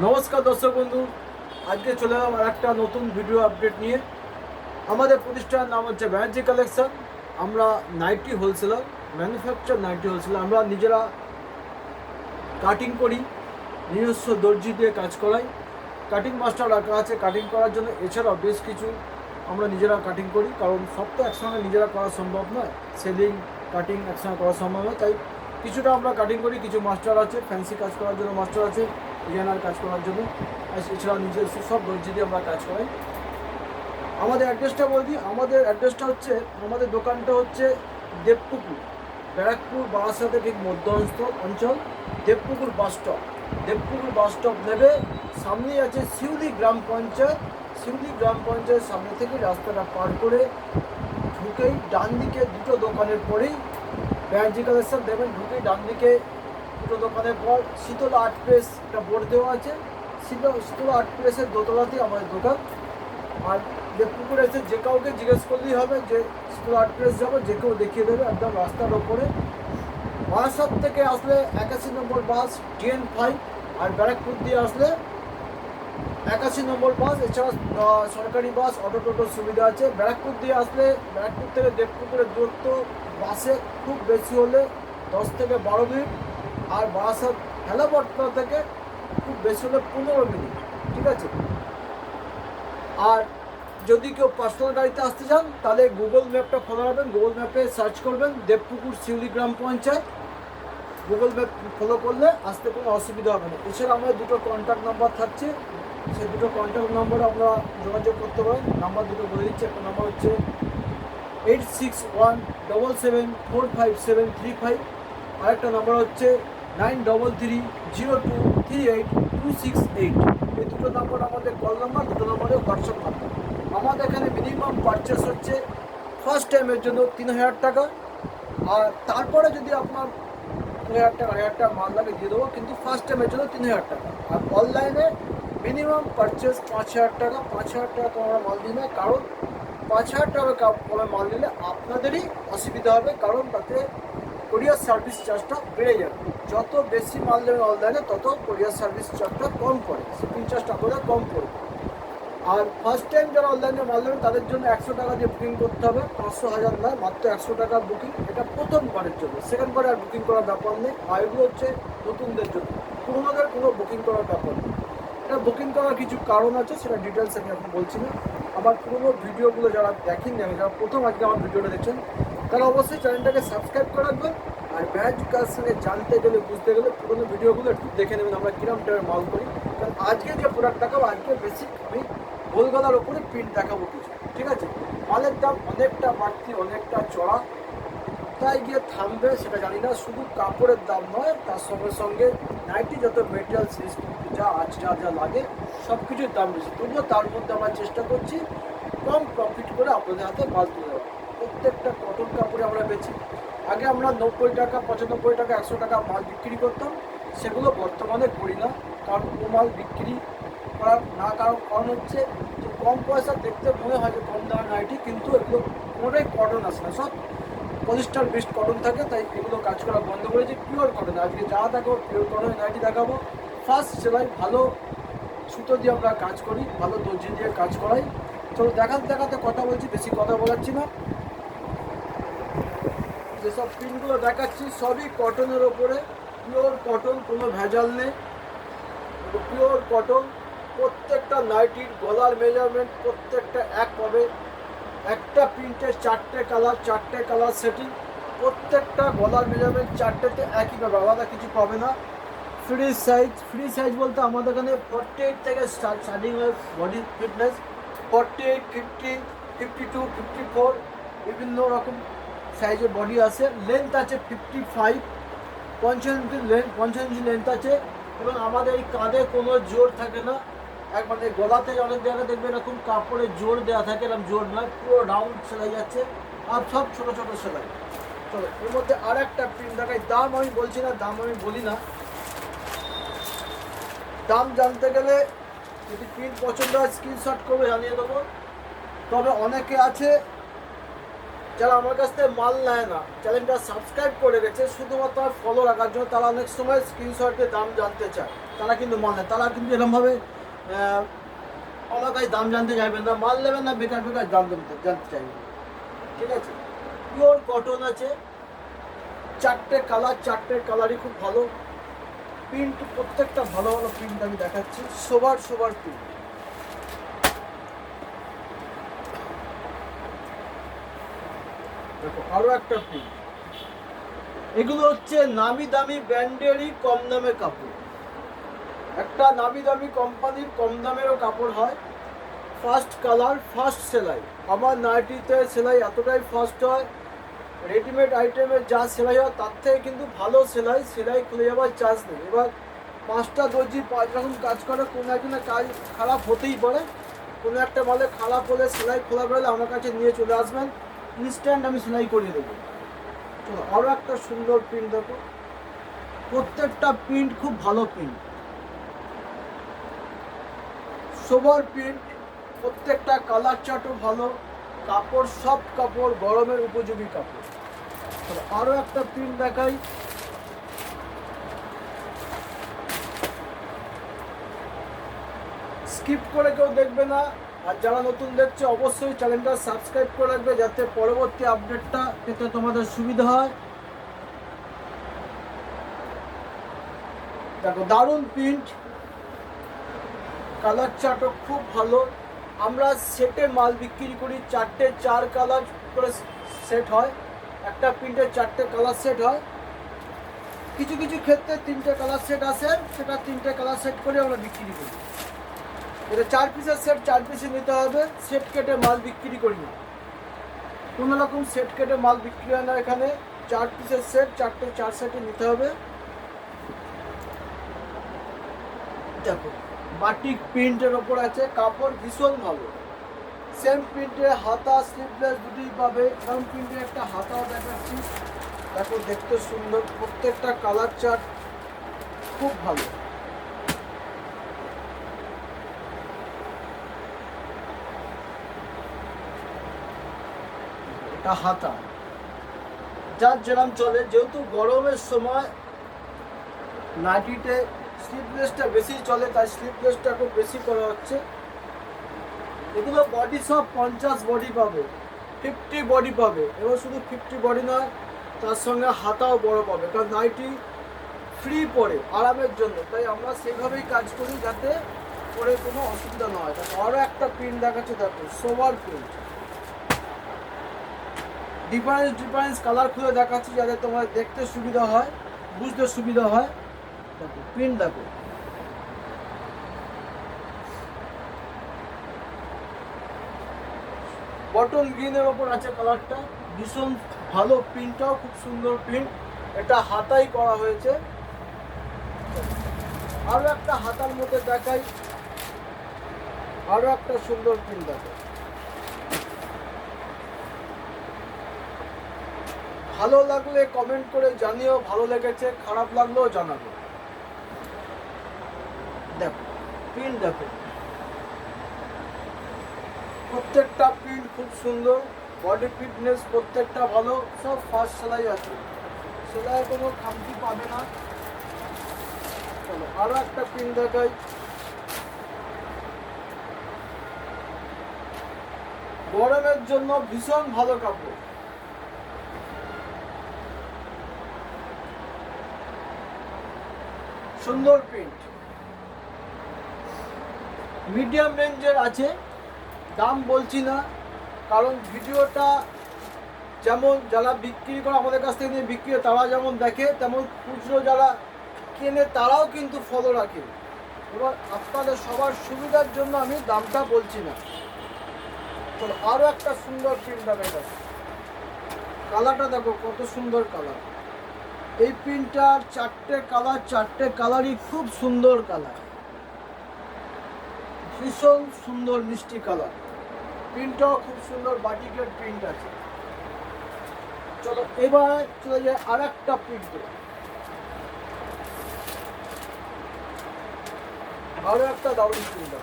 নমস্কার দর্শক বন্ধু, আজকে চলে এলাম আর একটা নতুন ভিডিও আপডেট নিয়ে। আমাদের প্রতিষ্ঠানের নাম হচ্ছে ব্যানার্জি কালেকশন। আমরা nighty wholesaler, manufacture nighty wholesaler. আমরা নিজেরা কাটিং করি, নিজস্ব দর্জি দিয়ে কাজ করাই। কাটিং মাস্টার রাখা আছে কাটিং করার জন্য। এছাড়াও বেশ কিছু আমরা নিজেরা কাটিং করি, কারণ সব তো একসঙ্গে নিজেরা করা সম্ভব নয়। সেলিং কাটিং একসঙ্গে করা সম্ভব নয়, তাই কিছুটা আমরা কাটিং করি। কিছু মাস্টার আছে, ফ্যান্সি কাজ করার জন্য মাস্টার আছে, ডিজাইনার কাজ করার জন্য। আর এছাড়া নিজস্ব সব দর্জি দিয়ে আমরা কাজ করাই। আমাদের অ্যাড্রেসটা বলে দিই। আমাদের অ্যাড্রেসটা হচ্ছে, আমাদের দোকানটা হচ্ছে দেবপুকুর, ব্যারাকপুর বারাসাতে ঠিক মধ্য অঞ্চল। Debpukur bus stop, Debpukur bus stop নেবে, সামনেই আছে শিউলি গ্রাম পঞ্চায়েত। শিউলি গ্রাম পঞ্চায়েত সামনে থেকে রাস্তাটা পার করে ঢুকেই ডান দিকে দুটো দোকানের পরেই ব্যানার্জি কালেকশন দেবেন। ঢুকেই ডান দিকে দুটো দোকানের পর শীতলা আর্ট প্রেস একটা বোর্ড দেওয়া আছে। শীতলা আর্ট প্রেসের দোতলাতেই আমাদের দোকান। আর দেবপুকুর এসে যে কাউকে জিজ্ঞেস করলেই হবে যে শীতলা আর্ট প্রেস যাবো, যে কেউ দেখিয়ে দেবে একদম রাস্তার ওপরে। বারাসাত থেকে আসলে 81 নম্বর বাস TN5, আর ব্যারাকপুর দিয়ে আসলে 81 নম্বর বাস। এছাড়া সরকারি বাস, অটো টোটোর সুবিধা আছে। ব্যারাকপুর দিয়ে আসলে, ব্যারাকপুর থেকে দেবপুকুরের দূরত্ব বাসে খুব বেশি হলে 10 থেকে 12 মিনিট, আর বারাসাত হেলাপট্টা থেকে খুব বেশি হলে 15 মিনিট। ঠিক আছে। আর যদি কেউ পার্সোনাল গাড়িতে আসতে চান তাহলে গুগল ম্যাপটা ফলো রাখবেন। গুগল ম্যাপে সার্চ করবেন দেবপুকুর শিউলি গ্রাম পঞ্চায়েত। গুগল ম্যাপ ফলো করলে আসতে কোনো অসুবিধা হবে না। এছাড়া আমাদের দুটো কন্ট্যাক্ট নাম্বার থাকছে, সেই দুটো কন্ট্যাক্ট নাম্বারে আপনারা যোগাযোগ করতে পারেন। নাম্বার দুটো বলে দিচ্ছি। একটা নাম্বার হচ্ছে 8617745735, আরেকটা নাম্বার হচ্ছে 9330238268। এই দুটো নাম্বার আমাদের কল নাম্বার, দুটো নাম্বারে হোয়াটসঅ্যাপ নাম্বার। আমাদের এখানে মিনিমাম পারচেস হচ্ছে ফার্স্ট টাইমের জন্য 3000 টাকা, আর তারপরে যদি আপনার 2000 টাকা 2000 টাকা মাল লাগে দিয়ে দেবো, কিন্তু ফার্স্ট টাইমের জন্য 3000 টাকা। আর অনলাইনে মিনিমাম পারচেস 5000 টাকা। 5000 টাকা তোমরা মাল দিই না, কারণ 5000 টাকা কমে মাল নিলে আপনাদেরই অসুবিধা হবে, কারণ তাতে কোরিয়ার সার্ভিস চার্জটা বেড়ে যাবে। যত বেশি মাল দেবেন অনলাইনে তত কোরিয়ার সার্ভিস চার্জটা কম পড়ে, শিপিং চার্জটা করে কম পড়বে। আর ফার্স্ট টাইম যারা অনলাইনে মাল দেবেন তাদের জন্য 100 টাকা দিয়ে বুকিং করতে হবে। 500 1000 নয়, মাত্র 100 টাকার বুকিং। এটা প্রথমবারের জন্য, সেকেন্ডবারে আর বুকিং করার ব্যাপার নেই। আর এগুলো হচ্ছে নতুনদের জন্য, পুরোনোদের কোনো বুকিং করার ব্যাপার নেই। এটা বুকিং করার কিছু কারণ আছে, সেটা ডিটেলস আমি এখন বলছি না। আমার পুরোনো ভিডিওগুলো যারা দেখেননি, আমি যারা প্রথম আজকে আমার ভিডিওটা দেখছেন, তারা অবশ্যই চ্যানেলটাকে সাবস্ক্রাইব করে রাখবেন। আর ব্যানার্জি কালেকশনে জানতে গেলে, বুঝতে গেলে পুরোনো ভিডিওগুলো একটু দেখে নেবেন আমরা কিরম টাইপের মাল করি। কারণ আজকে যে প্রোডাক্ট দেখাবো, আজকে বেসিক আমি গোলগলার ওপরে প্রিন্ট দেখাবো কিছু। ঠিক আছে। মালের দাম অনেকটা বাড়তি, অনেকটা চড়া, কোথায় গিয়ে থামবে সেটা জানি না। শুধু কাপড়ের দাম নয়, তার সঙ্গে সঙ্গে নাইটি যত মেটেরিয়াল জিনিস যা আছে, যা যা লাগে সব কিছুর দাম বেশি। তবুও তার মধ্যে আমরা চেষ্টা করছি কম প্রফিট করে আপনাদের হাতে মাল তুলে দেওয়া। প্রত্যেকটা কটন কাপড়ে আমরা বেচি। আগে আমরা 90 টাকা 95 টাকা 100 টাকা মাল বিক্রি করতাম, সেগুলো বর্তমানে করি না। কারণ ও মাল বিক্রি করার না কারণ হচ্ছে যে কম পয়সা দেখতে মনে হয় যে কম দামের নাইটি, কিন্তু এগুলো কোনোটাই কটন আসে না, সব পলিস্টার বেস্ট কটন থাকে। তাই এগুলো কাজ করা বন্ধ করেছি। পিওর কটন আজকে যা দেখাবো পিওর কটনের নাইটি দেখাবো। ফার্স্ট সেলাই, ভালো সুতো দিয়ে আমরা কাজ করি, ভালো দর্জি দিয়ে কাজ করাই। চলো দেখাতে দেখাতে কথা বলছি, বেশি কথা বলাচ্ছি না। যেসব প্রিন্টগুলো দেখাচ্ছি সবই কটনের ওপরে, পিওর কটন, কোনো ভেজাল নেই, পিওর কটন। প্রত্যেকটা নাইটির গলার মেজারমেন্ট প্রত্যেকটা এক পাবে। একটা প্রিন্টের 4টে কালার সেটিং। প্রত্যেকটা গলার মেজারমেন্ট 4টেতে একই পাবে, আলাদা কিছু পাবে না। ফ্রি সাইজ বলতে আমাদের এখানে 48 থেকে স্টার্টিং হয় বডি ফিটনেস। 48, 50, 52, 54 বিভিন্ন রকম সাইজের বডি আছে। লেন্থ আছে 55, 50 ইঞ্চি লেন্থ আছে। এবং আমাদের এই কাঁধে কোনো জোর থাকে না, এক মানে গলাতে অনেক জায়গায় দেখবেন এরকম কাপড়ে জোর দেওয়া থাকে, এরকম জোর নয়, পুরো রাউন্ড সেলাই যাচ্ছে। আর সব ছোটো ছোটো সেলাই। চলো এর মধ্যে আর একটা প্রিন্ট দেখাই। দাম আমি বলছি না, দাম আমি বলি না। দাম জানতে গেলে যদি প্রিন্ট পছন্দ হয় স্ক্রিনশট করে জানিয়ে দেবো। তবে অনেকে আছে যারা আমার কাছ থেকে মাল নেয় না, চ্যানেলটা সাবস্ক্রাইব করে গেছে শুধুমাত্র ফলো রাখার জন্য, তারা অনেক সময় স্ক্রিনশটে দাম জানতে চায়। তারা কিন্তু মাল নেয়, তারা কিন্তু এরকমভাবে আমার কাছে দাম জানতে চাইবেন না, মাল নেবেন না, বেকার বেকার দাম জানতে চাইবেন। ঠিক আছে, পিওর কটন আছে, 4টে কালার, 4টে কালারই খুব ভালো প্রিন্ট, প্রত্যেকটা ভালো ভালো প্রিন্ট আমি দেখাচ্ছি, সবার প্রিন্ট। দেখো আরো একটা প্রিন্ট, এগুলো হচ্ছে নামি দামি ব্র্যান্ডেরই কম দামের কাপড়। একটা নামি দামি কোম্পানির কম দামেরও কাপড় হয়, ফার্স্ট কালার, ফার্স্ট সেলাই। আমার নাইটিতে সেলাই এতটাই ফার্স্ট হয়, রেডিমেড আইটেমের যা সেলাই হয় তার থেকে কিন্তু ভালো সেলাই খুলে যাওয়ার চান্স নেই। এবার 5টা দর্জি 5 রকম কাজ করে, কোনো একজনের কাজ খারাপ হতেই পারে, কোনো একটা মালে খারাপ হলে সেলাই খোলা বেরোলে আমার কাছে নিয়ে চলে আসবেন, ইনস্ট্যান্ট আমি সেলাই করিয়ে দেবো। চলো আরও একটা সুন্দর প্রিন্ট দেখো, প্রত্যেকটা প্রিন্ট খুব ভালো প্রিন্ট, সোবার প্রিন্ট, প্রত্যেকটা কালার চার্টও ভালো, কাপড় সফট কাপড়, গরমের উপযোগী কাপড়। আরও একটা প্রিন্ট দেখাই, স্কিপ করে কেউ দেখবে না, আর যারা নতুন দেখছে অবশ্যই চ্যানেলটা সাবস্ক্রাইব করে রাখবে যাতে পরবর্তী আপডেটটা পেতে তোমাদের সুবিধা হয়। দেখো দারুণ প্রিন্ট, কালার চার্টও খুব ভালো। আমরা সেটে মাল বিক্রি করি, 4টে 4 কালার করে সেট হয়, একটা প্রিন্টের 4টে কালার সেট হয়, কিছু কিছু ক্ষেত্রে 3টে কালার সেট আসে, সেটা 3টে কালার সেট করে আমরা বিক্রি করি। এটা 4 পিসের সেট, 4 পিসে নিতে হবে, সেট কেটে মাল বিক্রি করি না, কোনো রকম সেট কেটে মাল বিক্রি হয় না এখানে, 4 পিসের সেট, 4টে 4 সেটে নিতে হবে। দেখো বাটিক প্রিন্টের ওপর আছে, কাপড় ভীষণ ভালো, সেম প্রিন্টে হাতা স্লিভলেস দুটোই পাবে, এরকম প্রিন্টের একটা হাতাও দেখাচ্ছি, দেখো দেখতে সুন্দর, প্রত্যেকটা কালার চার্ট খুব ভালো। এটা হাতা, যার যেরকম চলে, যেহেতু গরমের সময় নাইটিতে স্লিভলেসটা বেশি চলে, তাই স্লিভলেসটা খুব বেশি করা হচ্ছে। এগুলো বডি সব 50 বডি পাবে, 50 বডি পাবে, এবং শুধু 50 বডি নয়, তার সঙ্গে হাতাও বড় পাবে, কারণ নাইটি ফ্রি পরে আরামের জন্য, তাই আমরা সেইভাবেই কাজ করি যাতে পরে কোনো অসুবিধা না হয়। দেখো আরও একটা প্রিন্ট দেখাচ্ছে, দেখো সোবার প্রিন্ট, ডিফারেন্স কালার খুলে দেখাচ্ছি যাতে তোমার দেখতে সুবিধা হয়, বুঝতে সুবিধা হয়। দেখো প্রিন্ট দেখো, বটল গ্রিনের ওপর আছে কালারটা, ভীষণ ভালো, প্রিন্টটাও খুব সুন্দর প্রিন্ট, এটা হাতাই করা হয়েছে। আরও একটা হাতার মধ্যে দেখাই, আরও একটা সুন্দর প্রিন্ট দেখো, ভালো লাগলে কমেন্ট করে জানিও ভালো লেগেছে, খারাপ লাগলেও জানাবো। দেখো প্রিন্ট দেখো, প্রত্যেকটা প্রিন্ট খুব সুন্দর, বডি ফিটনেস প্রত্যেকটা ভালো, সব ফার্স্ট সেলাই আছে, সেলাই কোনো খামতি পাবে না। চলো আরও একটা প্রিন্ট দেখাই, গরমের জন্য ভীষণ ভালো কাপড়, সুন্দর প্রিন্ট, মিডিয়াম রেঞ্জের আছে, দাম বলছি না, কারণ ভিডিওটা যেমন যারা বিক্রি করে আমাদের কাছ থেকে নিয়ে বিক্রি হয় তারা যেমন দেখে, তেমন খুচরো যারা কেনে তারাও কিন্তু ফলো রাখে। এবার আপনাদের সবার সুবিধার জন্য আমি দামটা বলছি না। চলো আরও একটা সুন্দর প্রিন্ট দেখা, কালারটা দেখো কত সুন্দর কালার, এই প্রিন্টটার 4টে কালার, 4টে কালারই খুব সুন্দর কালার, ভীষণ সুন্দর মিষ্টি কালার, প্রিন্টটাও খুব সুন্দর, বাটিকের প্রিন্ট আছে। চলো এবার চলে যায় আর একটা প্রিন্টে, আরো একটা দারুণ প্রিন্ট,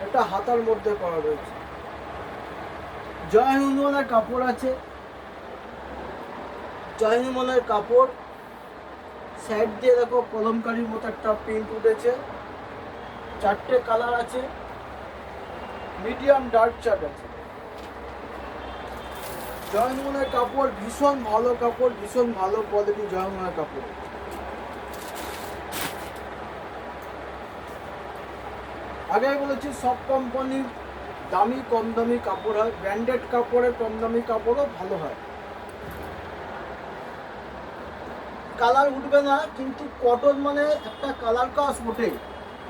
এটা হাতার মধ্যে করা রয়েছে, জয় হনুমানের কাপড় আছে, জয় হনুমানের কাপড়, সাইড দিয়ে দেখো কলমকারির মতো একটা প্রিন্ট উঠেছে, 4টে কালার আছে, মিডিয়াম ডার্ক চার্ট আছে। জয়মনের কাপড় ভীষণ ভালো কাপড়, ভীষণ ভালো কোয়ালিটি জয়মনের কাপড়। আগেই বলেছি সব কোম্পানির দামি কম দামি কাপড় হয়, ব্র্যান্ডেড কাপড়ে কম দামি কাপড়ও ভালো হয়। কালার উঠবে না, কিন্তু কটন মানে একটা কালার কাজ ওঠে,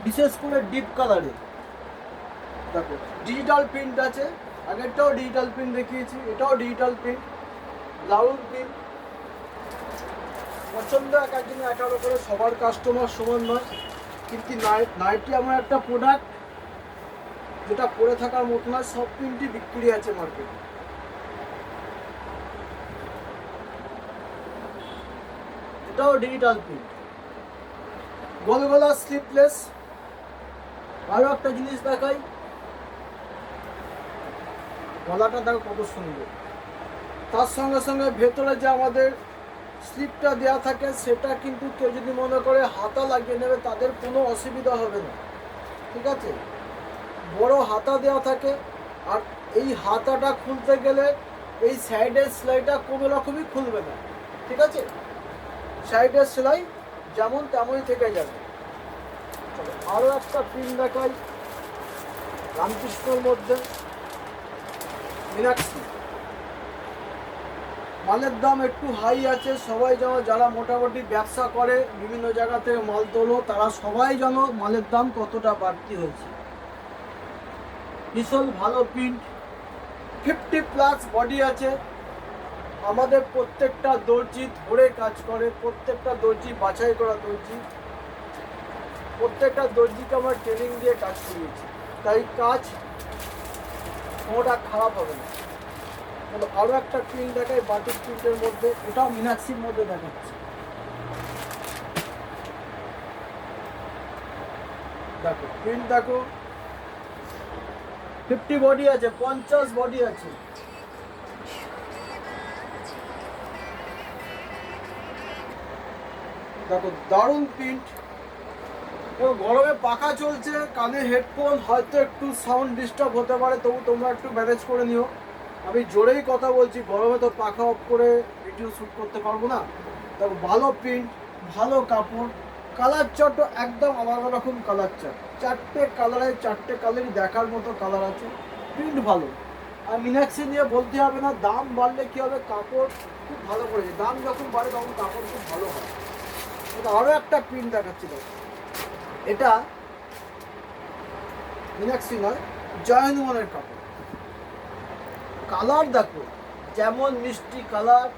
বিশেষ করে ডিপ কালারে। দেখো ডিজিটাল প্রিন্ট আছে, আগেরটাও ডিজিটাল প্রিন্ট দেখিয়েছি, এটাও ডিজিটাল প্রিন্ট, ব্লাউজ প্রিন্ট। পছন্দ এক একদিনে একারো করে, সবার কাস্টমার সমান নয়। কিন্তু নাইটি আমার একটা প্রোডাক্ট যেটা পরে থাকার মতো নয়, সব প্রিন্টই বিক্রি আছে মার্কেটে। এটাও ডিজিটাল প্রিন্ট, গলা স্লিপলেস। আরো একটা জিনিস দেখাই, গলাটা দেখো কত সুন্দর। তার সঙ্গে সঙ্গে ভেতরে যে আমাদের স্লিপটা দেওয়া থাকে, সেটা কিন্তু কেউ যদি মনে করে হাতা লাগিয়ে নেবে, তাদের কোনো অসুবিধা হবে না, ঠিক আছে। বড় হাতা দেওয়া থাকে, আর এই হাতাটা খুলতে গেলে এই সাইডের সেলাইটা কোনো রকমই খুলবে না, ঠিক আছে। সাইডের সেলাই যেমন তেমনই থেকে যাবে। চলো আরও একটা প্রিন্ট দেখাই, রামকৃষ্ণর মধ্যে মীনাক্ষী। মালের দাম একটু হাই আছে, সবাই যেন যারা মোটামুটি ব্যবসা করে, বিভিন্ন জায়গা থেকে মাল তোলো, তারা সবাই যেন মালের দাম কতটা বাড়তি হয়েছে। ভীষণ ভালো প্রিন্ট, 50+ বডি আছে। আমাদের প্রত্যেকটা দর্জি ধরে কাজ করে, প্রত্যেকটা দর্জি বাছাই করা দর্জি, প্রত্যেকটা দর্জিকে আমরা ট্রেনিং দিয়ে কাজ করিয়েছি, তাই কাজ কোনোটা খারাপ হবে না। চলো আরও একটা প্রিন্ট দেখাই বাটিক প্রিন্টের মধ্যে, এটাও মীনাক্ষীর মধ্যে দেখাচ্ছে। দেখো প্রিন্ট দেখো, 50 বডি আছে, 50 বডি আছে। দেখো দারুণ প্রিন্ট। গরমে পাখা চলছে, কানে হেডফোন, হয়তো একটু সাউন্ড ডিস্টার্ব হতে পারে, তবু তোমরা একটু ম্যানেজ করে নিও। আমি জোরেই কথা বলছি, গরমে তো পাখা অফ করে ভিডিও শ্যুট করতে পারবো না। দেখো ভালো প্রিন্ট, ভালো কাপড়, কালার চার্টও একদম আলাদা রকম কালার চার্ট, 4টে কালারে 4টে কালারই দেখার মতো কালার আছে, প্রিন্ট ভালো। আর মীনাক্ষী নিয়ে বলতে হবে না, দাম বাড়লে কী হবে, কাপড় খুব ভালো করেছে, দাম যখন বাড়ে তখন কাপড় খুব ভালো হয়। আরও একটা প্রিন্ট দেখাচ্ছি, দেখো এটা মীনাক্ষী নয়, জয় হনুমানের কাপড়। কালার দেখো, যেমন মিষ্টি কালার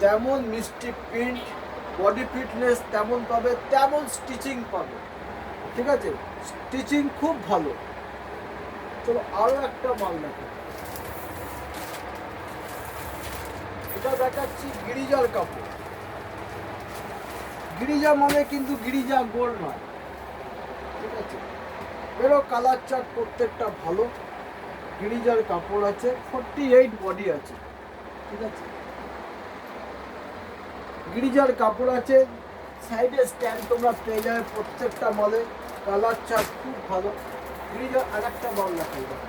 তেমন মিষ্টি প্রিন্ট, বডি ফিটনেস তেমন পাবে, তেমন স্টিচিং পাবে, ঠিক আছে। স্টিচিং খুব ভালো। চলো আরও একটা মাল দেখো, এটা দেখাচ্ছি গিরিজার কাপড়। গিরিজা মানে কিন্তু গিরিজা গোল্ড নয়, ঠিক আছে। এরও কালার চার্ট প্রত্যেকটা ভালো, গিরিজার কাপড় আছে, 48 বডি আছে, ঠিক আছে। গিরিজার কাপড় আছে, সাইডে স্ট্যান্ড তোমরা পেয়ে যাবে প্রত্যেকটা মালে, কালার চার্ট খুব ভালো। গিরিজার আর একটা মাল দেখাই যাবে,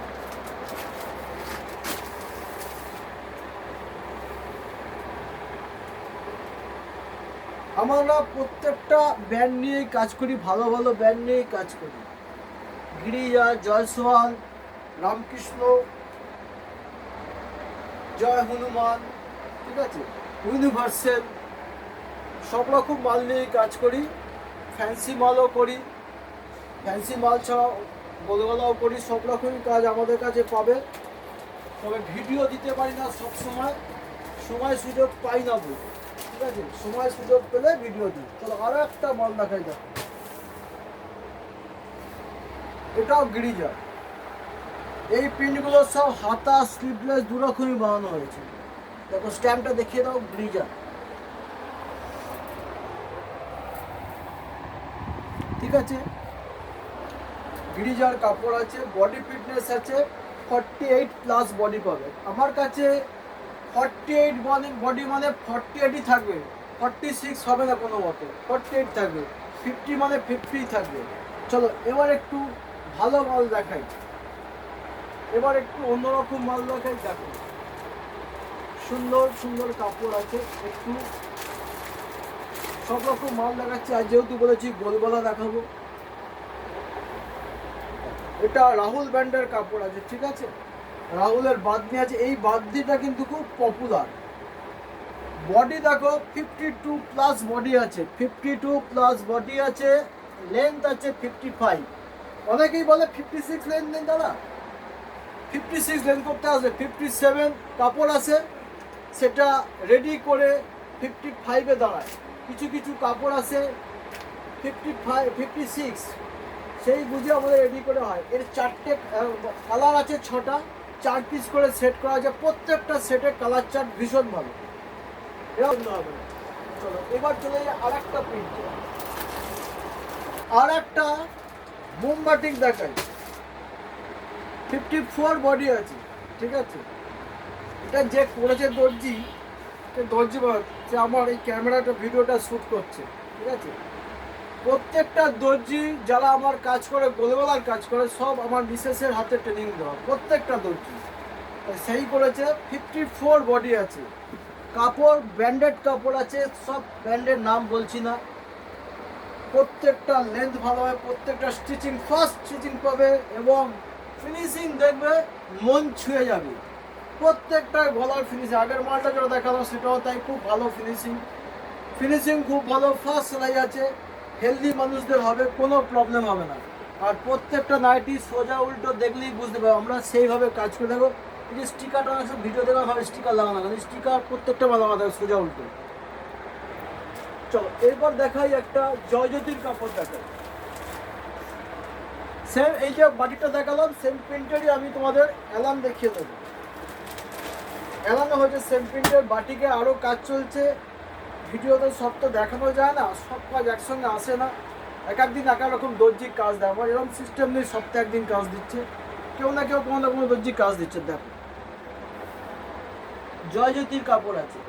আমরা প্রত্যেকটা ব্র্যান্ড নিয়েই কাজ করি, ভালো ভালো ব্র্যান্ড নিয়েই কাজ করি। গিরিজা, জয়সওয়াল, রামকৃষ্ণ, জয় হনুমান, ঠিক আছে, ইউনিভার্সাল, সব রকম মাল নিয়েই কাজ করি। ফ্যান্সি মালও করি, ফ্যান্সি মাল ছাড়াও গোলগলাও করি, সব রকমই কাজ আমাদের কাছে পাবে। তবে ভিডিও দিতে পারি না সব সময়, সময় সুযোগ পাই না বলে, ঠিক আছে। সময় সুযোগ পেলে ভিডিও দিই। চলো আরও একটা মাল দেখাই, দেখো এটাও গিরিজা। এই প্রিন্টগুলো সব হাতা স্লিভলেস দু রকমই বানানো হয়েছে। দেখো স্ট্যাম্পটা দেখিয়ে দাও, গিরিজা, ঠিক আছে। গিরিজার কাপড় আছে, বডি ফিটনেস আছে, 48+ বডি পাবে আমার কাছে। 48 বডি মানে 48ই থাকবে, 46 হবে না কোনো মতে, 48 থাকবে, 50 মানে 50 থাকবে। চলো এবার একটু ভালো মাল দেখাই, এবার একটু অন্যরকম মাল দেখাই। দেখো সুন্দর সুন্দর কাপড় আছে, একটু সব রকম মাল দেখাচ্ছি। আর যেহেতু বলেছি গোলগলা দেখাবো, এটা রাহুল ব্র্যান্ডের কাপড় আছে, ঠিক আছে। রাহুলের বাদনি আছে, এই বাদনিটা কিন্তু খুব পপুলার। বডি দেখো 52 প্লাস বডি আছে, 52 প্লাস বডি আছে, লেন্থ আছে 55। অনেকেই বলে 56 লেন্থ নেই দাদা, 56 লেন্থ করতে আসবে, 57 কাপড় আছে, সেটা রেডি করে 55-এ দাঁড়ায়। কিছু কিছু কাপড় আছে 55 56, সেই বুঝে আমাদের রেডি করে হয়। এর 4টে কালার আছে, 6টা, 4 পিস করে সেট করা আছে, প্রত্যেকটা সেটে কালার চার্ট ভীষণ ভালো, এরকম হবে। চলো এবার চলে যাই আর একটা প্রিন্ট, আর একটা মোমবাটিক দেখাই। 54 বডি আছে, ঠিক আছে। এটা যে করেছে দর্জি, দর্জি যে আমার এই ক্যামেরাটা ভিডিওটা শ্যুট করছে, ঠিক আছে। প্রত্যেকটা দর্জি যারা আমার কাজ করে, গোলগলার কাজ করে, সব আমার মিসেসের হাতে ট্রেনিং দেওয়া, প্রত্যেকটা দর্জি সেই করেছে। 54 বডি আছে, কাপড় ব্র্যান্ডেড কাপড় আছে, সব ব্র্যান্ডের নাম বলছি না। প্রত্যেকটা লেন্থ ভালো হবে, প্রত্যেকটা স্টিচিং ফার্স্ট স্টিচিং পাবে, এবং ফিনিশিং দেখবে মন ছুঁয়ে যাবে। প্রত্যেকটা গলার ফিনিশিং, আগের মালটা যেটা দেখালো সেটাও তাই, খুব ভালো ফিনিশিং, ফিনিশিং খুব ভালো, ফার্স্ট সেলাই আছে, হেলদি মানুষদের হবে, কোনো প্রবলেম হবে না। আর প্রত্যেকটা নাইটি সোজা উল্টো দেখলেই বুঝতে পারবে, আমরা সেইভাবে কাজ করে দেবো। এই যে স্টিকারটা সব ভিডিও দেওয়া হবে, স্টিকার লাগানো, স্টিকার প্রত্যেকটা মাল লাগাতে হবে সোজা উল্টো। চলো এরপর দেখাই একটা জয়জ্যোতির কাপড় দেখাই। সেম এই যে বাটিটা দেখালাম, সেম প্রিন্টেরই আমি তোমাদের অ্যালাম দেখিয়ে দেবো। অ্যালামে হচ্ছে সেম প্রিন্টের, বাটিকে আরও কাজ চলছে। ভিডিওতে সব তো দেখানো যায় না, সব কাজ একসঙ্গে আসে না, এক একদিন এক এক রকম দর্জির কাজ দেয়। আমার এরকম সিস্টেম নেই সপ্তাহে একদিন কাজ দিচ্ছে, কেউ না কেউ কোনো না কোনো দর্জির কাজ দিচ্ছে। দেখো জয়জ্যোতির কাপড় আছে,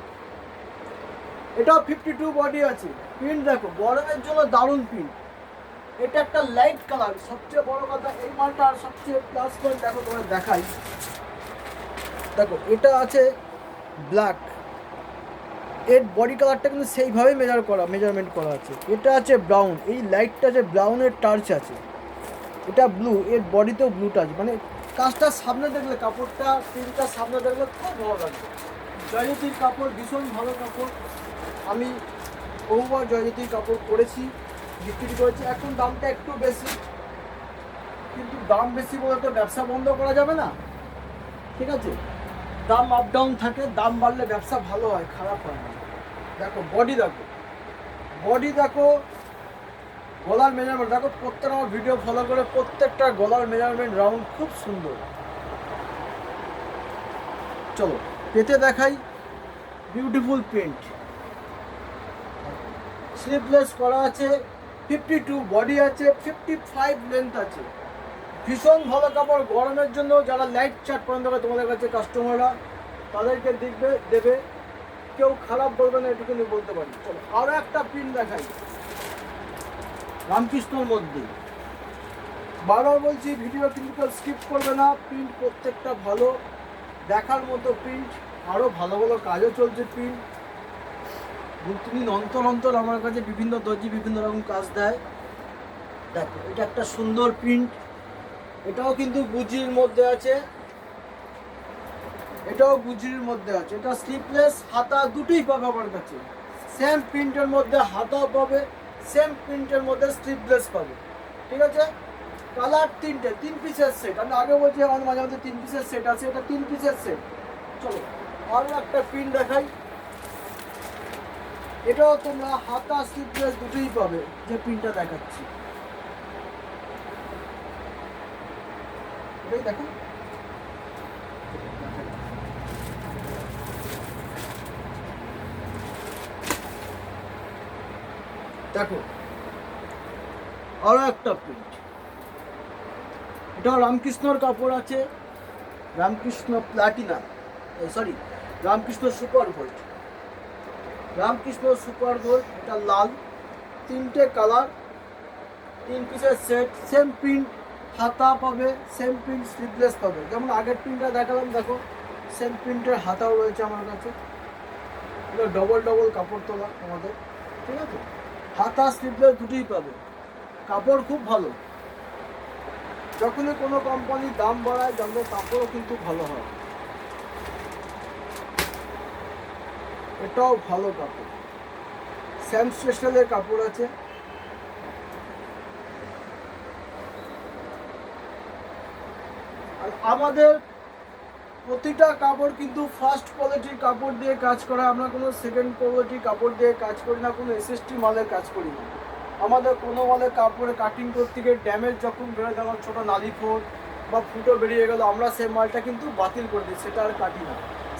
এটাও 52 বডি আছে। প্রিন্ট দেখো, গরমের জন্য দারুণ প্রিন্ট। এটা একটা লাইট কালার, সবচেয়ে বড় কথা এই মালটার সবচেয়ে প্লাস পয়েন্ট দেখো, তোমার দেখাই। দেখো এটা আছে ব্ল্যাক, এর বডি কালারটা কিন্তু সেইভাবে মেজারমেন্ট করা আছে। এটা আছে ব্রাউন, এই লাইটটা আছে ব্রাউনের টাচ আছে। এটা ব্লু, এর বডিতেও ব্লু টাচ, মানে কাজটা সামনে দেখলে, কাপড়টা প্রিন্টটা সামনে দেখলে খুব ভালো লাগবে। জয়জ্যোতির কাপড় ভীষণ ভালো কাপড়, আমি বহুবার জয়জ্যোতির কাপড় করেছি, বিক্রি করেছি। এখন দামটা একটু বেশি, কিন্তু দাম বেশি বলে তো ব্যবসা বন্ধ করা যাবে না, ঠিক আছে। দাম আপ ডাউন থাকে, দাম বাড়লে ব্যবসা ভালো হয়, খারাপ হয় না। দেখো বডি দেখো, বডি দেখো, গলার মেজারমেন্ট দেখো, প্রত্যেকটা আমার ভিডিও ফলো করে প্রত্যেকটা গলার মেজারমেন্ট রাউন্ড খুব সুন্দর। চলো পেতে দেখাই, বিউটিফুল প্রিন্ট, স্লিভলেস করা আছে, 52 বডি আছে, 55 লেন্থ আছে, ভীষণ ভালো কাপড়। গরমের জন্য যারা লাইট চার্ট পছন্দ করে তোমাদের কাছে কাস্টমাররা, তাদেরকে দেবে, কেউ খারাপ বলবে না, এটুকুনি বলতে পারি। চলো আরও একটা প্রিন্ট দেখাই, রামকৃষ্ণর মধ্যে। বারবার বলছি ভিডিও কিন্তু স্কিপ করবে না, প্রিন্ট প্রত্যেকটা ভালো, দেখার মতো প্রিন্ট, আরও ভালো ভালো কাজও চলছে প্রিন্ট। তুমি অন্তর আমার কাছে বিভিন্ন দর্জি বিভিন্ন রকম কাজ দেয়। দেখো এটা একটা সুন্দর প্রিন্ট, এটাও কিন্তু গুজরির মধ্যে আছে, এটাও গুজরির মধ্যে আছে। এটা স্লিভলেস, হাতা দুটোই পাবে আমার কাছে, সেম প্রিন্টের মধ্যে হাতাও পাবে, সেম প্রিন্টের মধ্যে স্লিভলেস পাবে, ঠিক আছে। কালার 3টে, 3 পিসের সেট। আমি আগে বলছি আমার মাঝে মাঝে 3 পিসের সেট আছে, এটা 3 পিসের সেট। চলো আরও একটা প্রিন্ট দেখাই, এটাও তোমরা হাতা স্লিভলেস দুটোই পাবে, যে প্রিন্টটা দেখাচ্ছি এটাই দেখো। দেখো আরও একটা প্রিন্ট, এটাও রামকৃষ্ণর কাপড় আছে, Ramakrishna Platina, sorry Ramakrishna super gold. Ramakrishna super gold, এটা লাল, 3টে কালার, 3 পিসের সেট, সেম প্রিন্ট হাতা পাবে, সেম প্রিন্ট স্লিভলেস পাবে। যেমন আগের প্রিন্টটা দেখালাম, দেখো সেম প্রিন্টের হাতাও রয়েছে আমার কাছে। এগুলো ডবল ডবল কাপড় তোলা আমাদের, ঠিক আছে? হাতা স্লিভলেস দুটোই পাবে, কাপড় খুব ভালো। যখনই কোনো কোম্পানি দাম বাড়ায় জানবে কাপড়ও কিন্তু ভালো হয়। এটাও ভালো কাপড়, স্যাম স্পেশালের কাপড় আছে। আর আমাদের প্রতিটা কাপড় কিন্তু ফার্স্ট কোয়ালিটির কাপড় দিয়ে কাজ করা, আমরা কোনো সেকেন্ড কোয়ালিটির কাপড় দিয়ে কাজ করি না, কোনো এসএসটি মালের কাজ করি না। আমাদের কোনো মালের কাপড়ে কাটিং করতে গিয়ে ড্যামেজ যখন বেরোয়, যেমন ছোটো নালি ফোট বা ফুটো বেরিয়ে গেল, আমরা সেই মালটা কিন্তু বাতিল করে দিই, সেটা আর কাটি না।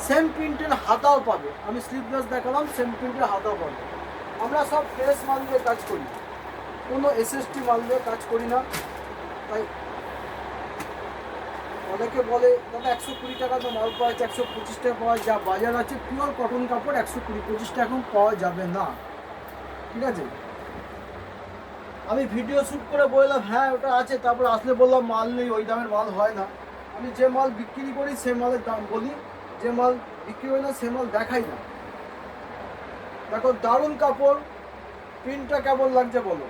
সেম প্রিন্টের হাতাও পাবে, আমি স্লিভলেস দেখালাম, সেম প্রিন্টের হাতাও পাবে। আমরা সব ফ্রেশ মাল দিয়ে কাজ করি, কোনো এসএসটি মাল দিয়ে কাজ করি না। তাই অনেকে বলে দাদা 120 টাকা তো মাল পাওয়া যাচ্ছে, 125 টাকা পাওয়া, যা বাজার আছে পিওর কটন কাপড় 120-25 টাকা এখন পাওয়া যাবে না, ঠিক আছে? আমি ভিডিও শ্যুট করে বললাম হ্যাঁ ওটা আছে, তারপর আসলে বললাম মাল নেই, ওই দামের মাল হয় না। আমি যে মাল বিক্রি করি সে মালের দাম বলি, যে মাল বিক্রি হয় না সে মাল দেখাই না। দেখো দারুণ কাপড়, প্রিন্টটা কেমন লাগছে বলো,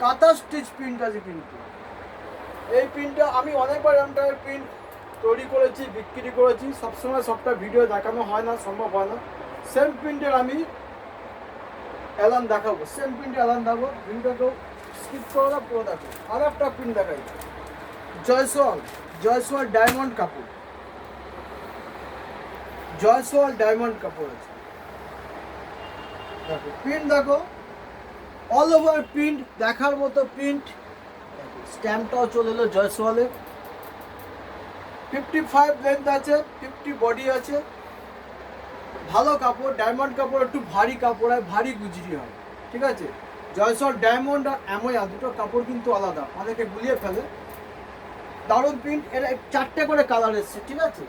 কাঁথা স্টিচ প্রিন্ট আছে কিন্তু। এই প্রিন্টটা আমি অনেকবার এমটার প্রিন্ট তৈরি করেছি, বিক্রি করেছি, সবসময় সবটা ভিডিও দেখানো হয় না, সম্ভব হয় না। সেম প্রিন্টের আমি অ্যালান দেখাবো, সেম প্রিন্টের অ্যালান দেখাবো, প্রিন্টটাকেও স্কিপ করো না, পুরো দেখো। আর একটা প্রিন্ট দেখাই, জয়সওয়াল ডায়মন্ড কাপড়, জয়সওয়াল ডায়মন্ড কাপড় আছে, দেখো প্রিন্ট দেখো, অল ওভার প্রিন্ট, দেখার মতো প্রিন্ট। স্ট্যাম্পটাও চলে এলো জয়সওয়ালে, 55 লেন্থ আছে, 50 বডি আছে, ভালো কাপড়। ডায়মন্ড কাপড় একটু ভারী কাপড় হয়, ভারী গুজরি হয়, ঠিক আছে? জয়সওয়াল ডায়মন্ড আর অ্যামোয়া দুটো কাপড় কিন্তু আলাদা, অনেকে গুলিয়ে ফেলে। দারুণ প্রিন্ট, এর 4টে করে কালার এসছে, ঠিক আছে?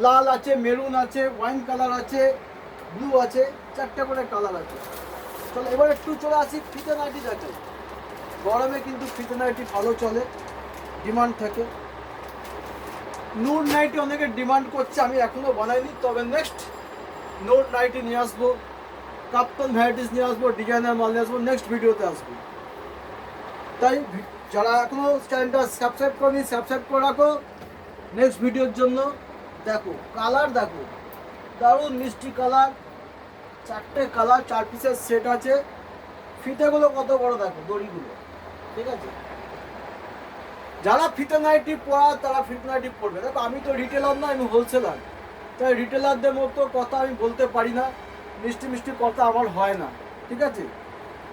লাল আছে, মেরুন আছে, ওয়াইন কালার আছে, ব্লু আছে, 4টে করে কালার আছে। চলো এবার একটু চলে আসি ফিতে নাইটি দেখে। গরমে কিন্তু ফিতে নাইটি ভালো চলে, ডিমান্ড থাকে। নূর নাইটি অনেকে ডিমান্ড করছে, আমি এখনো বানাইনি, তবে নেক্সট নূর নাইটি নিয়ে আসবো, কাপ্তান ভ্যারাইটিস নিয়ে আসবো, ডিজাইনার মাল নিয়ে আসবো, নেক্সট ভিডিওতে আসবো। তাই যারা এখনো চ্যানেলটা সাবস্ক্রাইব করেনি সাবস্ক্রাইব করে রাখো নেক্সট ভিডিওর জন্য। দেখো কালার, দেখো দারুণ মিষ্টি কালার, 4টে কালার, 4 পিসের সেট আছে। ফিতেগুলো কত বড় দেখো, দড়িগুলো, ঠিক আছে? যারা ফিতে নাইটি পরা তারা ফিতে নাইটি পরবে। দেখো আমি তো রিটেলার না, আমি হোলসেলার, তাই রিটেলারদের মতো কথা আমি বলতে পারি না, মিষ্টি মিষ্টি কথা আমার হয় না, ঠিক আছে?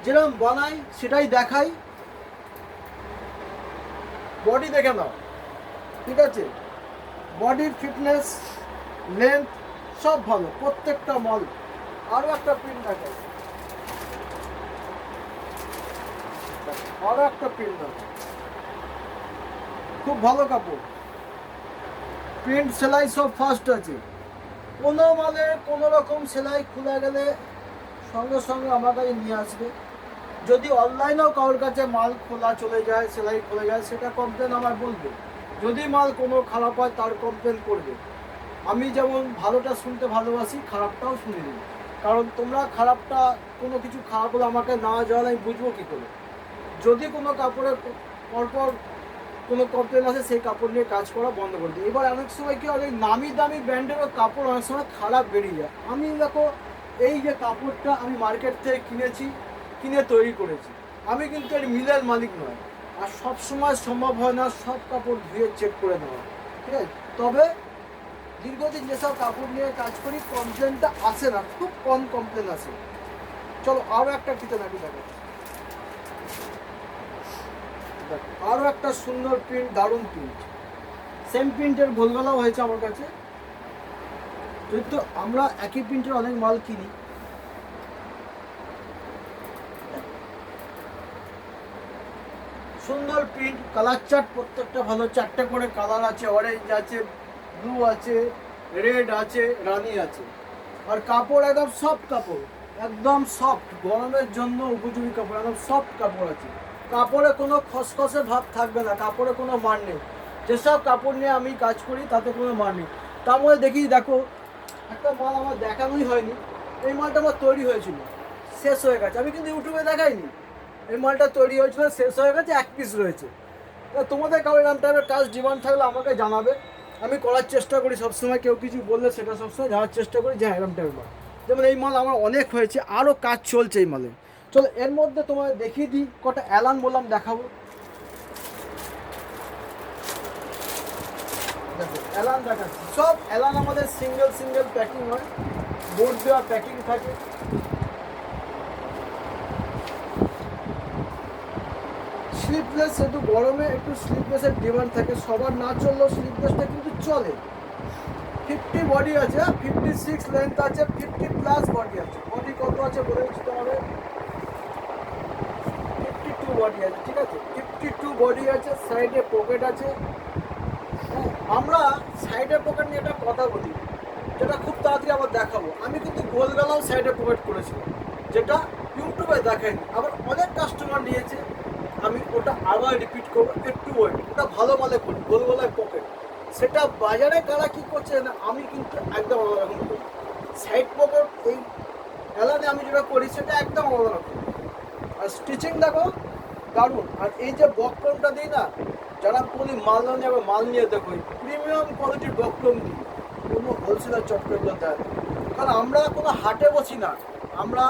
যেরকম বানাই সেটাই দেখাই। বডি দেখে নাও, ঠিক আছে? বডির ফিটনেস, লেন্থ সব ভালো, প্রত্যেকটা মাল। আরও একটা প্রিন্ট দেখাই, আরও একটা প্রিন্ট দেখাই, খুব ভালো কাপড়, প্রিন্ট সেলাই সব ফাস্ট আছে। কোনো মালে কোনো রকম সেলাই খুলে গেলে সঙ্গে সঙ্গে আমার কাছে নিয়ে আসবে। যদি অনলাইনেও কারোর কাছে মাল খোলা চলে যায়, সেলাই খুলে যায়, সেটা কমপ্লেন আমার বলবে। যদি মাল কোনো খারাপ হয় তার কমপ্লেন করবে। আমি যেমন ভালোটা শুনতে ভালোবাসি, খারাপটাও শুনে নিই, কারণ তোমরা খারাপটা, কোনো কিছু খারাপ হলে আমাকে না যাওয়ালে আমি বুঝবো কী করে। যদি কোনো কাপড়ের পরপর কোনো কমপ্লেন আসে, সেই কাপড় নিয়ে কাজ করা বন্ধ করে দিই। এবার অনেক সময় কি হয়, নামি দামি ব্র্যান্ডেরও কাপড় অনেক সময় খারাপ বেরিয়ে যায়। আমি দেখো এই যে কাপড়টা আমি মার্কেট থেকে কিনেছি, কিনে তৈরি করেছি, আমি কিন্তু এর মিলের মালিক নয়, আর সব সময় সম্ভব হয় না সব কাপড় ধুয়ে চেক করে দেওয়া, ঠিক আছে? তবে দীর্ঘদিন যেসব কাপড় নিয়ে কাজ করি কমপ্লেনটা আসে না, খুব কম কমপ্লেন আসে। চলো আরও একটা ফিতে নাকি দেখাচ্ছি, আরও একটা সুন্দর প্রিন্ট, দারুণ প্রিন্ট, সেম প্রিন্টের গোলগলাও হয়েছে আমার কাছে। যেহেতু আমরা একই প্রিন্টের অনেক মাল কিনি, সুন্দর প্রিন্ট, কালার চার্ট প্রত্যেকটা ভালো, 4টে করে কালার আছে, অরেঞ্জ আছে, ব্লু আছে, রেড আছে, রানি আছে। আর কাপড় একদম সফট কাপড়, একদম সফট, গরমের জন্য উপযোগী কাপড়, একদম সফট কাপড় আছে। কাপড়ে কোনো খসখসে ভাব থাকবে না, কাপড়ে কোনো মান নেই। যেসব কাপড় নিয়ে আমি কাজ করি তাতে কোনো মান নেই। তার মধ্যে দেখি, দেখো একটা মাল আমার দেখানোই হয়নি। এই মালটা আমার তৈরি হয়েছিল, শেষ হয়ে গেছে। আমি কিন্তু ইউটিউবে দেখাইনি। এই মালটা তৈরি হয়েছিল, শেষ হয়ে গেছে, এক পিস রয়েছে। তোমাদের কারো এরকম টাইপের কাজ ডিমান্ড থাকলে আমাকে জানাবে, আমি করার চেষ্টা করি সবসময়। কেউ কিছু বললে সেটা সবসময় জানার চেষ্টা করি যে এরকম টাইপের মাল। যেমন এই মাল আমার অনেক হয়েছে, আরও কাজ চলছে এই মালে। চলো এর মধ্যে তোমাদের দেখিয়ে দিই, কটা অ্যালান বললাম দেখাবো। দেখো অ্যালান দেখাচ্ছি, সব অ্যালান আমাদের সিঙ্গেল সিঙ্গেল প্যাকিং হয়, বোর্ড দেওয়া প্যাকিং থাকে। স্লিপলেস, যেহেতু গরমে একটু স্লিপলেসের ডিমান্ড থাকে, সবার না চললেও স্লিপলেসটা কিন্তু চলে। 50 বডি আছে, 56 লেন্থ আছে, 50 প্লাস বডি আছে। বডি কত আছে বলে দিচ্ছি তোমাদের, 52 বডি আছে, ঠিক আছে। 52 বডি আছে, সাইডে পকেট আছে। হ্যাঁ, আমরা সাইডে পকেট নিয়ে একটা কথা বলি, যেটা খুব তাড়াতাড়ি আবার দেখাবো। আমি কিন্তু গোলগালাও সাইডে পকেট করেছিলাম, যেটা ইউটিউবে দেখাইনি। আবার অনেক কাস্টমার নিয়েছে, আমি ওটা আবার রিপিট করবো, একটু ওয়েট। ওটা ভালো মালে করি, গোলগলায় পকেট। সেটা বাজারে কারা কী করছে না, আমি কিন্তু একদম আলাদা রকম করি। সাইড পকেট এই এলানে আমি যেটা করি সেটা একদম আলাদা রকম। আর স্টিচিং দেখো দারুণ। আর এই যে বক্রমটা দিই না, যারা কোনো মাল না নেবে, মাল নিয়ে দেখো প্রিমিয়াম কোয়ালিটির বক্রম দিই, কোনো হোলসেলার চট্টগুলো দেয়। কারণ আমরা কোনো হাটে বসি না, আমরা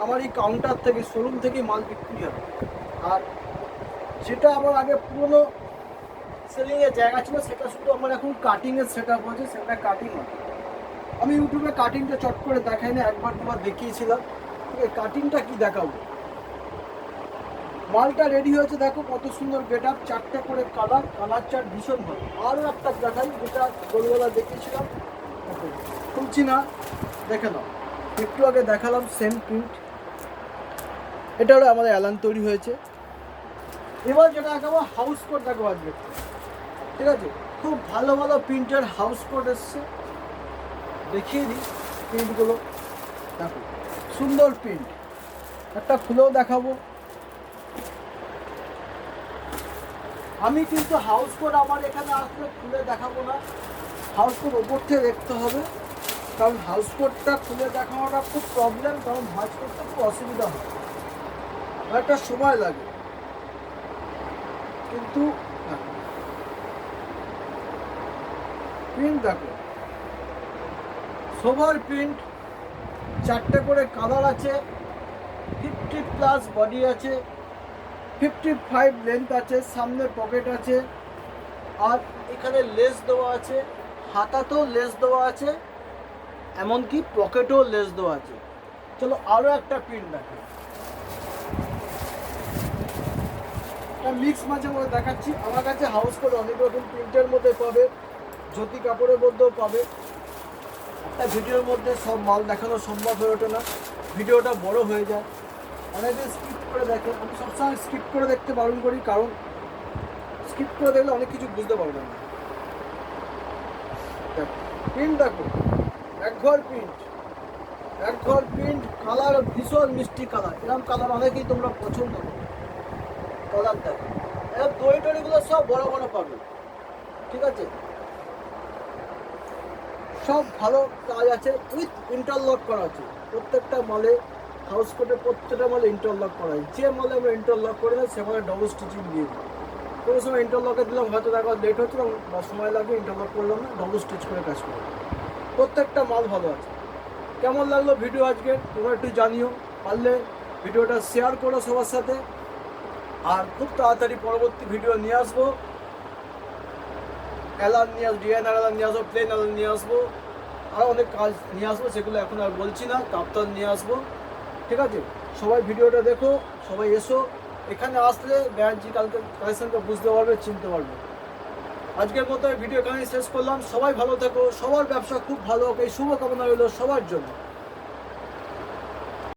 আমার এই কাউন্টার থেকে, শোরুম থেকেই মাল বিক্রি হয়। আর যেটা আমার আগে পুরোনো সেলিংয়ের জায়গা ছিল, সেটা শুধু আমার এখন কাটিংয়ের সেট আপ হয়েছে, সেটা কাটিং হয়। আমি ইউটিউবে কাটিংটা চট করে দেখাই না, একবার দুবার দেখিয়েছিলাম। ঠিক আছে, কাটিংটা কি দেখাবো। মালটা রেডি হয়েছে, দেখো কত সুন্দর গেট আপ, 4টে করে কালার, কালার চার্ট ভীষণ ভালো। আরও একটা দেখাই, যেটা গোলগোলা দেখিয়েছিলাম, খুলছি না, দেখে নাও। একটু আগে দেখালাম সেম প্রিন্ট, এটা হলো আমাদের অ্যালান তৈরি হয়েছে। এবার যেটা দেখাবো হাউস কোট, দেখো আজকে, ঠিক আছে। খুব ভালো ভালো প্রিন্টের হাউস কোট এসছে, দেখিয়ে দিই প্রিন্টগুলো। দেখো সুন্দর প্রিন্ট, একটা খুলেও দেখাবো। আমি কিন্তু হাউস কোট আমার এখানে আসলে খুলে দেখাবো না, হাউস কোট ওপর থেকে দেখতে হবে। কারণ হাউস কোটটা খুলে দেখানোটা খুব প্রবলেম, কারণ ভাঁজ করতে খুব অসুবিধা হয়, একটা সময় লাগে। কিন্তু প্রিন্ট দেখো, সোভার প্রিন্ট, 4টে করে কালার আছে, 50 প্লাস বডি আছে, 55 লেন্থ আছে, সামনে পকেট আছে। আর এখানে লেস দেওয়া আছে, হাতাতেও লেস দেওয়া আছে, এমনকি পকেটেও লেস দেওয়া আছে। চলো আরও একটা প্রিন্ট দেখো, মিক্স মাঝে মধ্যে দেখাচ্ছি। আমার কাছে হাউস কোট অনেক রকম প্রিন্টের মধ্যে পাবে, জ্যোতি কাপড়ের মধ্যেও পাবে। একটা ভিডিওর মধ্যে সব মাল দেখানো সম্ভব হয়ে ওঠে না, ভিডিওটা বড় হয়ে যায়, অনেকে স্কিপ করে দেখে। আমি সবসময় স্কিপ করে দেখতে বারণ করি, কারণ স্কিপ করে দেখলে অনেক কিছু বুঝতে পারবে না। প্রিন্ট দেখো, একঘর প্রিন্ট, একঘর প্রিন্ট, কালার ভীষণ মিষ্টি কালার। এরকম কালার অনেকেই তোমরা পছন্দ করো, কালার দেখো। এর দই টইগুলো সব বড় বড় পাবে, ঠিক আছে। সব ভালো কাজ আছে, উইথ ইন্টারলক করা আছে প্রত্যেকটা মালে। হাউস কোটে প্রত্যেকটা মালে ইন্টারলক করা হয়। যে মালে আমরা ইন্টারলক করি না, সে মালে ডবল স্টিচিং দিয়ে দিই। কোনো সময় ইন্টারলকে দিলাম, হয়তো দেখো লেট হচ্ছিল বা সময় লাগবে, ইন্টারলক করলাম না, ডবল স্টিচ করে কাজ করলাম। প্রত্যেকটা মাল ভালো আছে। কেমন লাগলো ভিডিও আজকে তোমরা একটু জানিও, পারলে ভিডিওটা শেয়ার করো সবার সাথে। আর খুব তাড়াতাড়ি পরবর্তী ভিডিও নিয়ে আসবো, অ্যালান নিয়ে আসবো, ডিএনআর অ্যালান নিয়ে আসবো, প্লেন অ্যালান নিয়ে আসবো, আরও অনেক কাজ নিয়ে আসবো, সেগুলো এখন আর বলছি না। কাপ্তান নিয়ে আসবো, ঠিক আছে। সবাই ভিডিওটা দেখো, সবাই এসো, এখানে আসলে ব্যান্ড কালেকশনটা বুঝতে পারবে, চিনতে পারবে। আজকের মতো ভিডিও এখানেই শেষ করলাম। সবাই ভালো থেকো, সবার ব্যবসা খুব ভালো হোক, এই শুভকামনা রইল সবার জন্য।